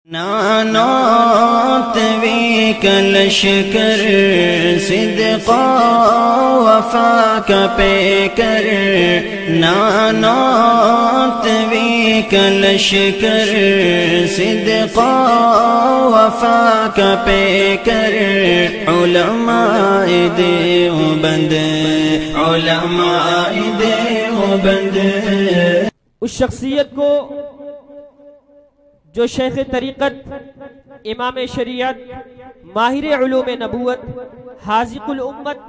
नानोत we कलशकर सिद्क़ो वफ़ा का picker, नानोत we कलशकर सिद्क़ो वफ़ा का picker, उलमाए देवबंद उलमाए देवबंद। उस शख्सियत को जो शेख तरीक़त, इमाम शरीयत, माहिर उलूम नबूवत, हाज़िक़ुल उम्मत,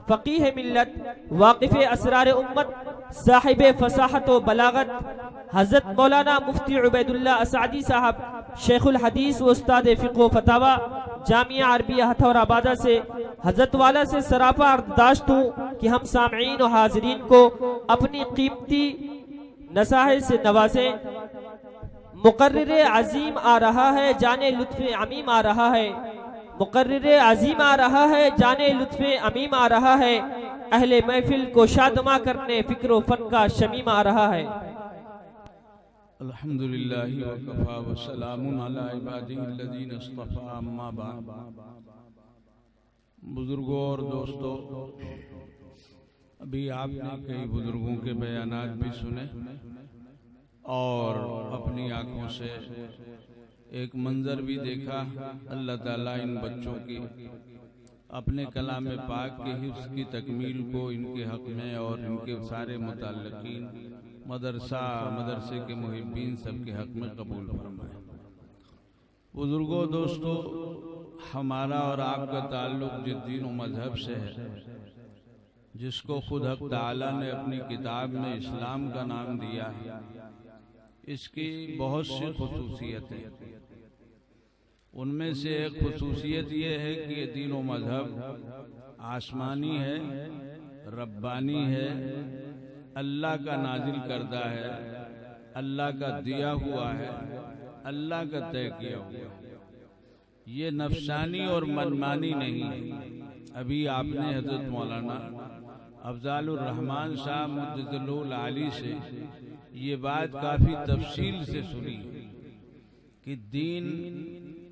फ़क़ीह मिल्लत, वाक़िफ़ असरार उम्मत, साहिब फ़साहत व बलागत, हज़रत मौलाना मुफ्ती उबैदुल्ला असादी साहब, शेखुल हदीस व उस्ताद फ़िक़्ह व फ़तावा, जामिया अरबिया हथौराबाद से हज़रत वाला से सरापा अर्दाश्त हूँ कि हम सामईन और हाज़रीन को अपनी कीमती नसाहे से नवाजें। मुकर्रिर अजीम आ रहा है, जाने लुत्फ़े अमीम आ रहा है। मुकर्रिर अजीम आ रहा है, जाने लुत्फ़े अमीम आ रहा है। अहले महफिल को शादमा करने फ़िक्र व फ़न का शमीम आ रहा है। अल्हम्दुलिल्लाहि व कफ़ा व सलामुन अला इबादिहिल्लज़ीना इस्तफ़ा, अम्मा बाद। बुजुर्गों और दोस्तों, अभी आपने कई बुजुर्गों के बयानात भी सुने और अपनी आंखों से एक मंजर भी देखा। अल्लाह ताला इन बच्चों की अपने कलाम पाक के हिफ्ज़ की तकमील को इनके हक़ में और इनके सारे मुताल्लिक़ीन, मदरसे के मुहिब्बीन सबके हक़ में कबूल फरमाए। बुजुर्गों दोस्तों, हमारा और आपका ताल्लुक़ जिस दीन व मज़हब से है जिसको खुद हक़ ताला ने अपनी किताब में इस्लाम का नाम दिया है, इसकी बहुत सी खुसूसियतें। उनमें से एक खुसूसियत ये है कि ये दीन व मज़हब आसमानी है, रब्बानी है, अल्लाह का नाजिल करदा है, अल्लाह का दिया हुआ है, अल्लाह का तय किया हुआ है। ये नफसानी और मनमानी नहीं है। अभी आपने हज़रत मौलाना अफ़ज़ालुर रहमान साहब मुद्दतुल आली से ये बात काफ़ी तफसील से सुनी कि दीन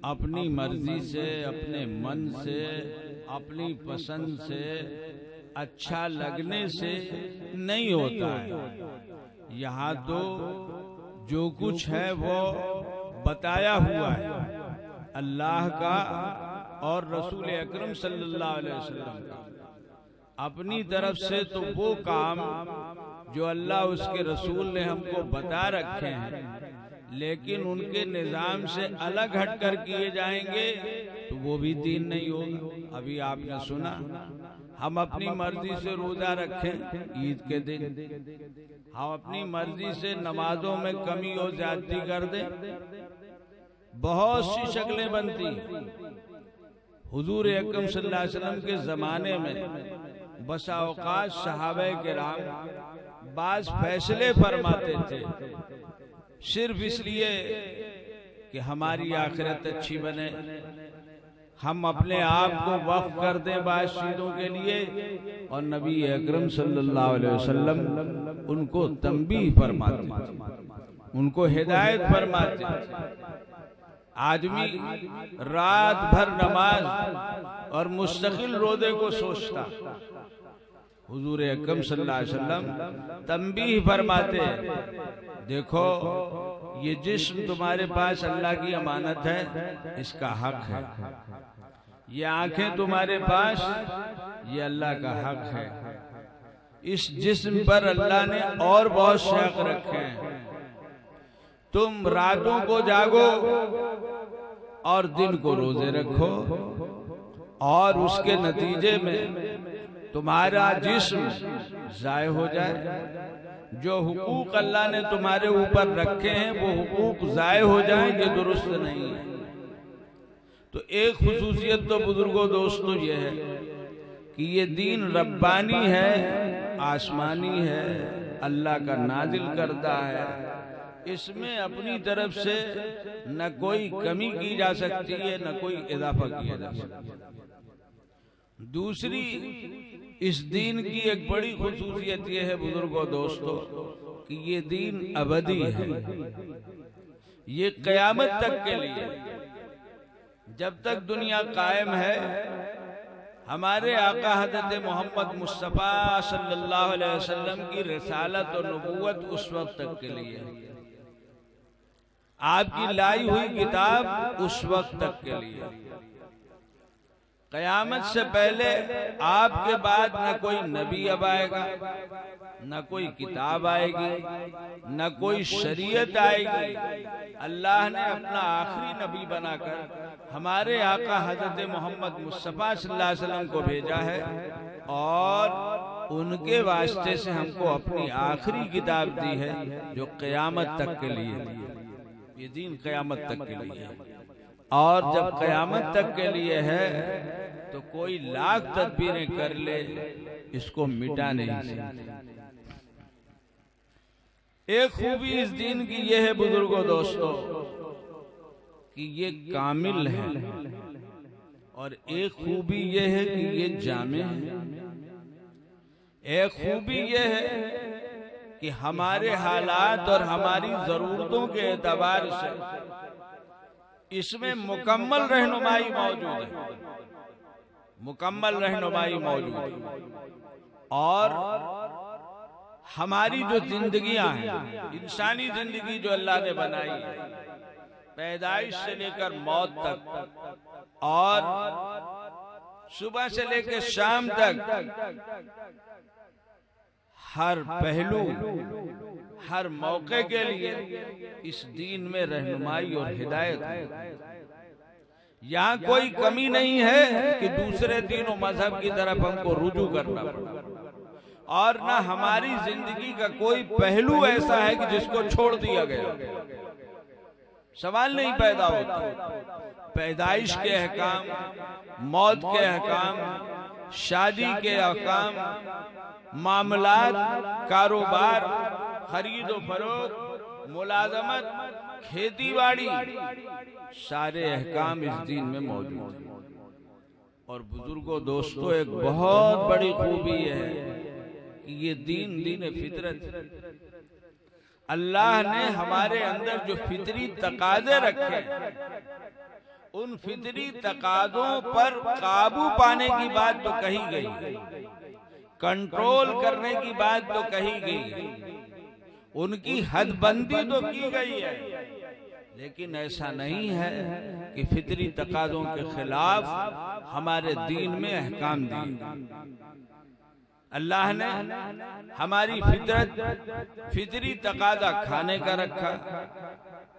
अपनी मर्जी से, अपने मन से, अपनी पसंद से, अच्छा लगने से नहीं होता है। यहाँ तो जो कुछ है वो बताया हुआ है अल्लाह का और रसूल अकरम सल्लल्लाहु अलैहि वसल्लम का। अपनी तरफ से तो वो काम जो अल्लाह उसके रसूल ने हमको बता रखे हैं, लेकिन उनके निज़ाम से अलग हटकर किए जाएंगे तो वो भी दीन नहीं होगा। अभी आपने सुना, हम अपनी मर्जी से रोजा रखें ईद के दिन, हम अपनी मर्जी से नमाजों में कमी और ज्यादती कर दें, बहुत सी शक्लें बनती। हुजूर अकरम सल्लल्लाहु अलैहि वसल्लम के ज़माने में बसा औकात सहाबा किराम बाज फैसले फरमाते थे सिर्फ इसलिए कि हमारी आखिरत अच्छी बने, हम अपने आप को वक्फ कर दें बाज चीज़ों के लिए। और नबी अकरम सल्लल्लाहु अलैहि वसल्लम उनको तंबीह फरमाते थे, उनको हिदायत फरमाते थे। आदमी रात भर नमाज और मुस्तकिल रोज़े को सोचता, हुजूर अकरम सल्लल्लाहु अलैहि वसल्लम तंबीह फरमाते, देखो ये जिस्म तुम्हारे पास अल्लाह की अमानत है, इसका हक है। ये आंखें तुम्हारे पास, ये अल्लाह का हक है। इस जिस्म पर अल्लाह ने और बहुत से हक रखे हैं। तुम रातों को जागो और दिन को रोजे रखो, और उसके नतीजे में तुम्हारा जिस्म ज़ाय हो जाए। जो हुकूक अल्लाह ने तुम्हारे ऊपर रखे हैं वो हुकूक ज़ाय हो जाए, ये दुरुस्त नहीं है। तो एक खुसूसियत तो बुजुर्गों दोस्तों ये है कि ये दीन रब्बानी है, आसमानी है, अल्लाह का नाजिल करदा है। इसमें अपनी तरफ से न कोई कमी की जा सकती है, न कोई इजाफा किया जा सकता है। दूसरी, इस दीन की एक बड़ी खुसूसियत यह है बुजुर्गों दोस्तों कि ये दीन अबदी है। ये क़यामत तक के लिए, जब तक दुनिया कायम है, हमारे आका हज़रत मोहम्मद मुस्तफ़ा सल्लल्लाहु अलैहि वसल्लम की रिसालत और नबूवत उस वक्त तक के लिए, आपकी लाई हुई किताब उस वक्त तक के लिए। क़यामत से पहले आपके बाद न कोई नबी अब आएगा, न कोई किताब आएगी, न कोई शरीयत आएगी। अल्लाह ने अपना आखिरी नबी बनाकर हमारे आका हज़रत मोहम्मद मुस्तफ़ा सल्लल्लाहु अलैहि वसल्लम को भेजा है और उनके वास्ते से हमको अपनी आखिरी किताब दी है जो क़यामत तक के लिए, ये दीन क़यामत तक के लिए है। और जब क़यामत तक के लिए है तो कोई लाख तदबीरें कर ले, इसको मिटा नहीं सकते। एक खूबी इस दीन की यह है बुजुर्गों दोस्तों कि ये कामिल है, और एक खूबी यह है कि ये जामे है। एक खूबी यह है कि हमारे हालात और हमारी जरूरतों के एतबार से इसमें मुकम्मल रहनुमाई मौजूद है, मुकम्मल रहनुमाई मौजूद है। और हमारी जो जिंदगियां हैं, इंसानी जिंदगी जो अल्लाह ने बनाई है, पैदाइश से लेकर मौत तक और सुबह से लेकर शाम तक, हर पहलू हर मौके के लिए इस दीन में रहनुमाई और हिदायत है। यहाँ कोई कमी नहीं है कि दूसरे दीनों मजहब की तरफ हमको रुजू करना पड़े, और ना हमारी जिंदगी का कोई पहलू ऐसा है कि जिसको छोड़ दिया गया। सवाल नहीं पैदा होता। पैदाइश के अहकाम, मौत के अहकाम, शादी के अहकाम, मामलात, कारोबार, खरीद व फरोख्त, मुलाजमत, खेती बाड़ी, सारे अहकाम इस दीन में मौजूद हैं। और बुजुर्गों दोस्तों, एक बहुत बड़ी खूबी है कि ये दीन दीन फितरत। अल्लाह ने हमारे अंदर जो फितरी तकाजे रखे, उन फितरी तकाजों पर काबू पाने की बात तो कही गई, कंट्रोल करने की बात तो कही गई, उनकी हदबंदी तो की गई है। लेकिन ऐसा नहीं है कि फितरी तकाजों के खिलाफ हमारे दीन में अहकाम दिए। अल्लाह ने हमारी फितरत, फितरी तकाजा खाने का रखा,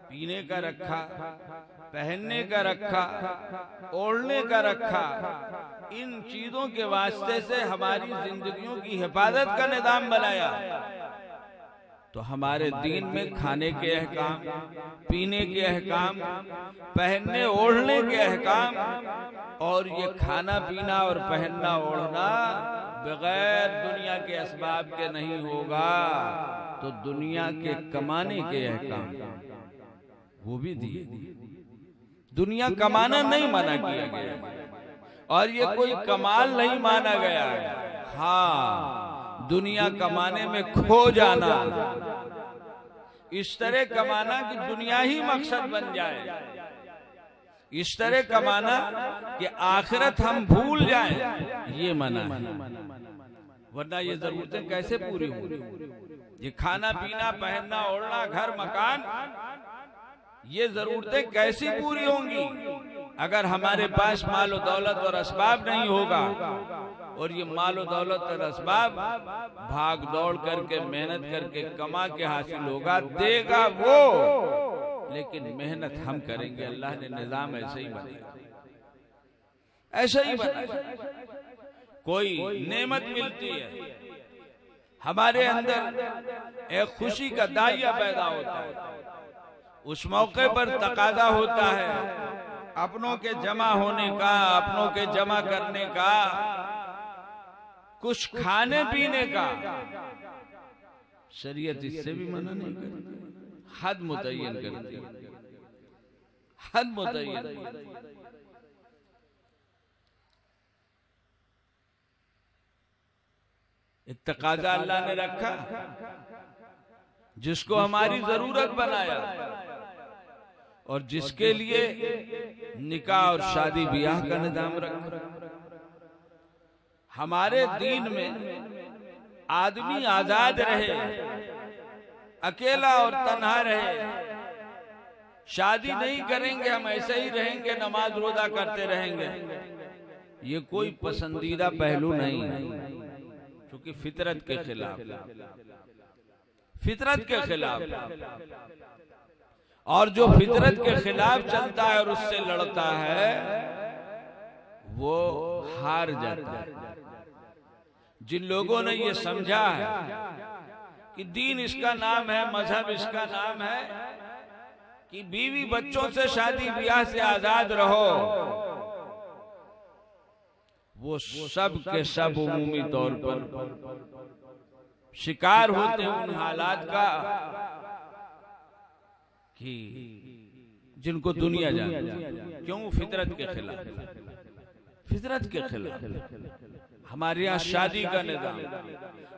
पीने का रखा, पहनने का रखा, ओढ़ने का रखा। इन चीजों के वास्ते से हमारी जिंदगियों की हिफाजत का निजाम बनाया। तो हमारे दीन में खाने के अहकाम, पीने के अहकाम, पहनने ओढ़ने के अहकाम, और ये खाना पीना और पहनना ओढ़ना बगैर दुनिया के असबाब के नहीं होगा। तो दुनिया के कमाने के अहकाम वो भी दिए। दुनिया कमाना नहीं माना किया गया, और ये कोई कमाल नहीं माना गया है। हाँ, दुनिया कमाने में खो जाना, इस तरह कमाना कि दुनिया ही मकसद बन जाए, इस तरह कमाना कि आखिरत हम भूल जाएं, ये मना है। वरना ये जरूरतें कैसे पूरी होंगी? ये खाना पीना, पहनना ओढ़ना, घर मकान, ये जरूरतें कैसी पूरी होंगी अगर हमारे पास मालो दौलत और असबाब नहीं होगा? और ये मालो दौलत और असबाब भाग दौड़ करके, मेहनत करके कमा के हासिल होगा, देगा वो, लेकिन मेहनत हम करेंगे। अल्लाह ने निजाम ऐसे ही बनाया, ऐसा ही बनाया। कोई नेमत मिलती है, हमारे अंदर एक खुशी का दाहिया पैदा होता है, उस मौके पर तकाजा होता है अपनों के जमा होने का, अपनों के जमा करने का, कुछ खाने पीने का। शरीयत इससे भी मना नहीं करती, हद मुतय्यन करती, हद मुतय्यन। एक तकाजा अल्लाह ने रखा जिसको हमारी जरूरत बनाया, और जिसके लिए निकाह और शादी ब्याह का निजाम रखा। हमारे दीन में आदमी आजाद रहे, अकेला और तन्हा रहे, शादी नहीं करेंगे, हम ऐसे ही रहेंगे, नमाज रोजा करते रहेंगे, ये कोई पसंदीदा पहलू नहीं है, क्योंकि फितरत के खिलाफ, फितरत के खिलाफ। और जो फितरत के खिलाफ चलता है और उससे लड़ता है वो हार जाता है। जिन लोगों ने ये समझा है कि दीन इसका नाम है, मजहब इसका नाम है कि बीवी बच्चों से शादी ब्याह से आजाद रहो, वो सब के सब उमूमी तौर पर शिकार होते हैं उन हालात का कि जिनको दुनिया जानती है। क्यों? फितरत के खिलाफ, फितरत के खिलाफ। हमारे यहाँ शादी का निजाम,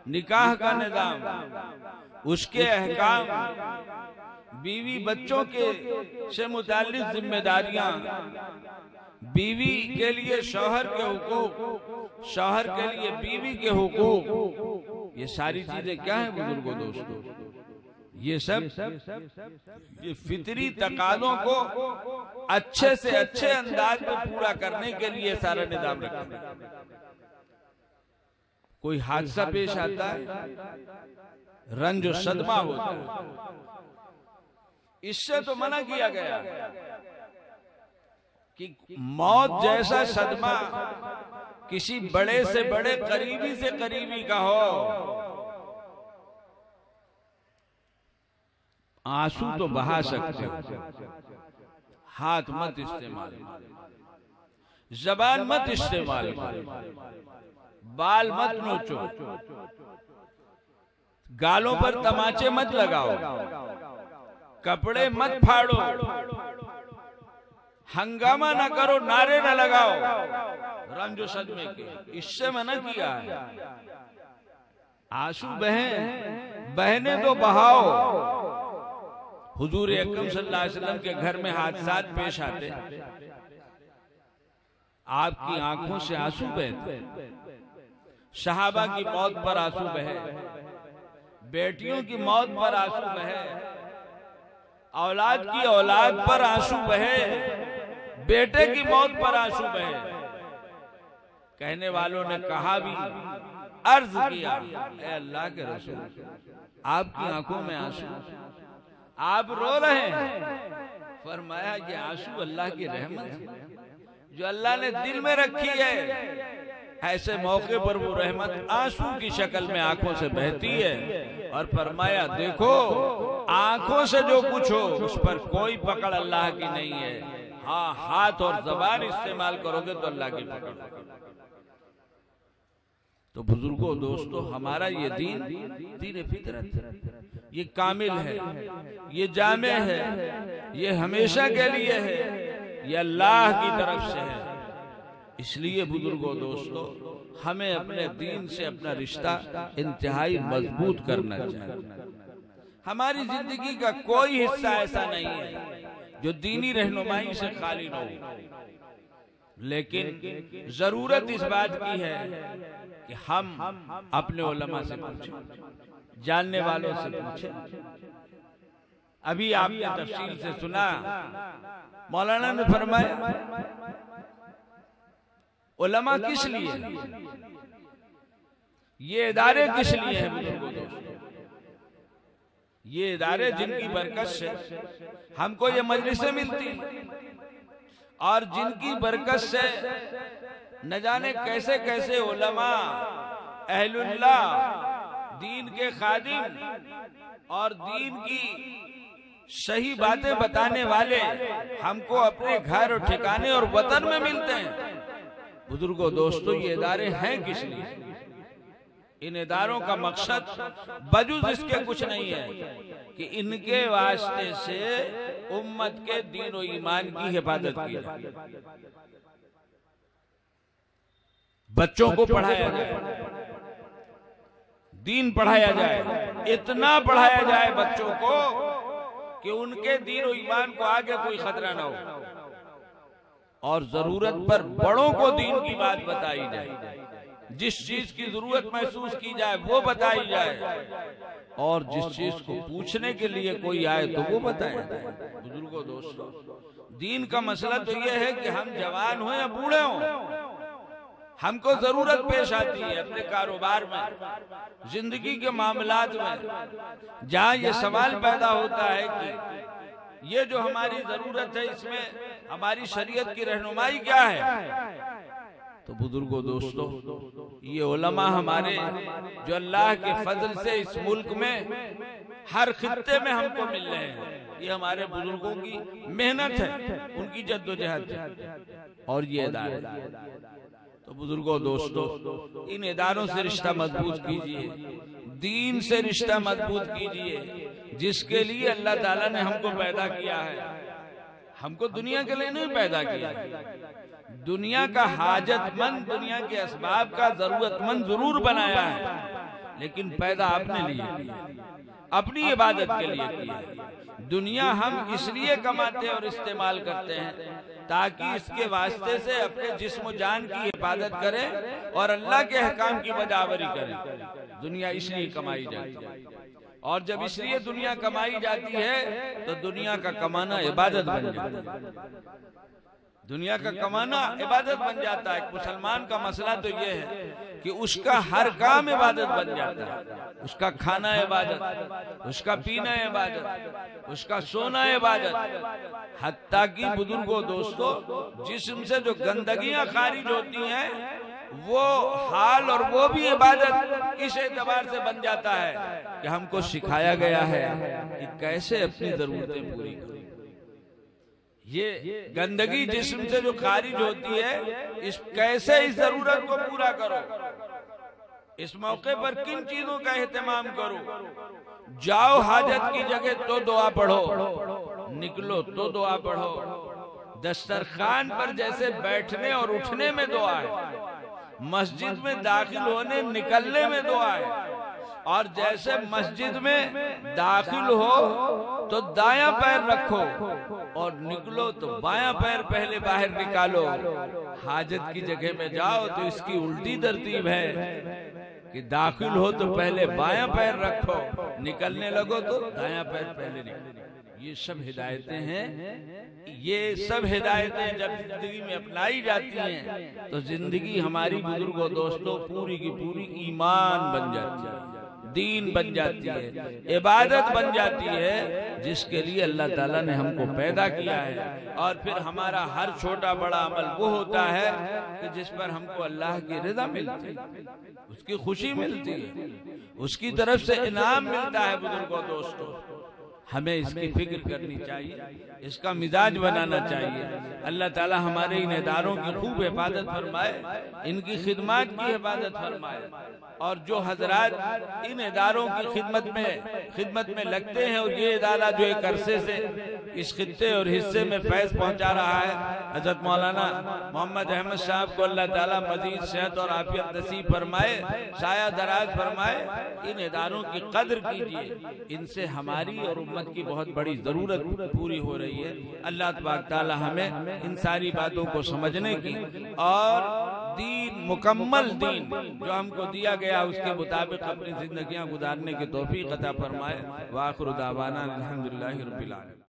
निकाह का निजाम, उसके अहकाम, बीवी बच्चों के से मुताल्लिक जिम्मेदारियां, बीवी के लिए शौहर के हुकूक, शौहर के लिए बीवी के हुकूक, ये सारी चीजें क्या है बुजुर्गों दोस्तों? ये सब ये फितरी तकाज़ों को अच्छे से अच्छे अंदाज में पूरा करने के लिए सारा निजाम रखा। कोई हादसा पेश आता है, रंज और सदमा होता है, इससे तो मना किया गया कि मौत जैसा सदमा किसी बड़े से बड़े, करीबी से करीबी का हो, आंसू तो बहा सकते हो, हाथ मत इस्तेमाल, जबान मत इस्तेमाल, बाल मत नोचो, गालों पर तमाचे मत लगाओ, कपड़े मत फाड़ो, हंगामा न करो, नारे न लगाओ रंजो सदमे के, इससे मना किया है। आंसू बहने तो बहाओ। हुजूर अकरम सल्लल्लाहु अलैहि वसल्लम के घर में हादसात पेश आते, आपकी आंखों से आंसू बहते, सहाबा की मौत पर आंसू बहे, बेटियों की मौत पर आंसू बहे, औलाद की औलाद पर आंसू बहे, बेटे की मौत पर आंसू बहे। कहने वालों ने कहा भी, अर्ज किया, ऐ अल्लाह के रसूल, आपकी आंखों में आंसू, आप रो रहे हैं। फरमाया ये आंसू अल्लाह की रहमत जो अल्लाह ने दिल में रखी है, ऐसे मौके पर वो रहमत आंसू की शक्ल में आंखों से बहती है। और फरमाया देखो, आंखों से जो कुछ हो उस पर कोई पकड़ अल्लाह की नहीं है, हाँ हाथ और जबान इस्तेमाल करोगे तो अल्लाह की पकड़। तो बुजुर्गों दोस्तों, हमारा ये दीन फितरत, ये कामिल है, ये जामे है, ये हमेशा के लिए है, ये अल्लाह की तरफ से है। इसलिए बुजुर्गों दोस्तों, हमें अपने दीन से अपना रिश्ता इंतहाई मजबूत करना चाहिए। हमारी जिंदगी का कोई हिस्सा ऐसा नहीं है जो दीनी रहनुमाई से खाली न हो, लेकिन जरूरत इस बात की है कि हम अपने उलमा से पूछें, जानने वालों से पूछें। अभी आपने तफसील से सुना, मौलाना ने फरमाया उलमा किस लिए, ये इदारे किस लिए हैं बुजुर्गों दोस्तों? ये इदारे जिनकी बरकत से हमको ये मजलिसें मिलती और जिनकी बरकत से न जाने कैसे कैसे उलमा, अहलुल्लाह, दीन के खादिम और दीन की सही बातें बताने वाले हमको अपने घर और ठिकाने और वतन में मिलते हैं। बुजुर्गों दोस्तों, ये इदारे हैं किस लिए? इन इदारों का मकसद बजुज इसके कुछ नहीं है कि इनके वास्ते से उम्मत के दीन और ईमान की हिफाजत की जाए, बच्चों को पढ़ाया जाए, दीन पढ़ाया जाए, इतना पढ़ाया जाए बच्चों को कि उनके दीन और ईमान को आगे कोई खतरा ना हो, और जरूरत पर बड़ों को दीन की बात बताई जाए, जिस चीज की जरूरत महसूस की जाए वो बताई जाए, और जिस चीज को पूछने के लिए कोई आए तो वो बताया जाए। बुजुर्गों, दोस्तों, दीन का मसला तो ये है कि हम जवान हो या बूढ़े हों, हमको जरूरत पेश आती है अपने कारोबार में, जिंदगी के मामलात में, जहाँ ये सवाल पैदा होता है कि ये जो हमारी जरूरत है इसमें हमारी शरीयत की रहनुमाई क्या है। तो बुजुर्गों, दोस्तों, ये उलमा हमारे जो अल्लाह के फजल से इस मुल्क में हर खित्ते में हमको मिल रहे हैं, ये हमारे बुजुर्गों की मेहनत है, उनकी जद्दोजहद है, और ये इदारे। तो बुजुर्गों, दोस्तों, इन इदारों से रिश्ता मजबूत कीजिए, दीन से रिश्ता मजबूत कीजिए, जिसके लिए अल्लाह ताला ने हमको पैदा किया है। हमको दुनिया के लिए नहीं पैदा किया है, दुनिया का हाजतमंद, दुनिया के असबाब का जरूरतमंद जरूर बनाया है, लेकिन पैदा अपने लिए किया, अपनी इबादत के लिए किया। दुनिया हम इसलिए कमाते और इस्तेमाल करते हैं ताकि इसके वास्ते से अपने जिस्म जान की हिफाजत करें और अल्लाह के अहकाम की बजावरी करें। दुनिया इसलिए कमाई जाती है, और जब इसलिए दुनिया कमाई जाती है तो दुनिया का कमाना इबादत बन जाता है। दुनिया का कमाना इबादत बन जाता है। मुसलमान का मसला तो ये है कि उसका हर काम इबादत बन जाता है। उसका खाना इबादत, उसका पीना इबादत, उसका सोना इबादत, हत्ता कि बुजुर्गों, दोस्तों, जिस्म से जो गंदगियां खारिज होती हैं वो हाल और वो भी इबादत इस एतबार से बन जाता है कि हमको सिखाया गया है कि कैसे अपनी जरूरतें पूरी करें। ये गंदगी जिस्म से जो खारिज होती है, इस कैसे इस जरूरत को पूरा करो, इस मौके पर किन चीजों का एहतमाम करो। जाओ हाजत की जगह तो दुआ पढ़ो, निकलो तो दुआ पढ़ो। दस्तरखान पर जैसे बैठने और उठने में दुआ है, मस्जिद में दाखिल होने निकलने में दुआ है, और जैसे मस्जिद में दाखिल हो तो दायां पैर रखो और निकलो तो बायां पैर पहले बाहर निकालो। हाजत की जगह में जाओ तो इसकी उल्टी तरतीब है कि दाखिल हो तो पहले बायां पैर रखो, निकलने लगो तो दायां पैर पहले निकलो। ये सब हिदायतें हैं। ये सब हिदायतें जब जिंदगी में अपनाई जाती हैं तो जिंदगी हमारी, बुजुर्गों, दोस्तों, पूरी की पूरी ईमान बन जाती है, दीन बन जाती है, इबादत बन जाती है, जिसके लिए अल्लाह ताला ने हमको पैदा किया है। और फिर हमारा हर छोटा बड़ा अमल वो होता है कि जिस पर हमको अल्लाह की रिज़ा मिलती है, उसकी खुशी मिलती है, उसकी तरफ से इनाम मिलता है। बुजुर्गों, दोस्तों, हमें इसकी फिक्र करनी चाहिए, इसका मिजाज बनाना चाहिए। अल्लाह ताला हमारे इन इदारों की खूब हिफाजत फरमाए, इनकी खिदमत की हिफाजत फरमाए, और जो हजरात इन इदारों की खिदमत में लगते हैं, और ये इदारा जो एक अरसे से इस खित्ते और हिस्से में फैज़ पहुंचा रहा है, हजरत मौलाना मोहम्मद अहमद साहब को अल्लाह ताला मजीद सेहत और आफियत नसीब फरमाए, साया दराज फरमाए। इन इदारों की कद्र कीजिए, इनसे हमारी और उम्मत की बहुत बड़ी जरूरत पूरी हो रही है। अल्लाह तबारक ताला हमें इन सारी बातों को समझने की और दीन, मुकम्मल दीन जो हमको दिया गया उसके मुताबिक अपनी जिंदगियां गुजारने की तौफीक अता फरमाए। व आखिर दावाना अल्हम्दुलिल्लाहि रब्बिल आलमीन।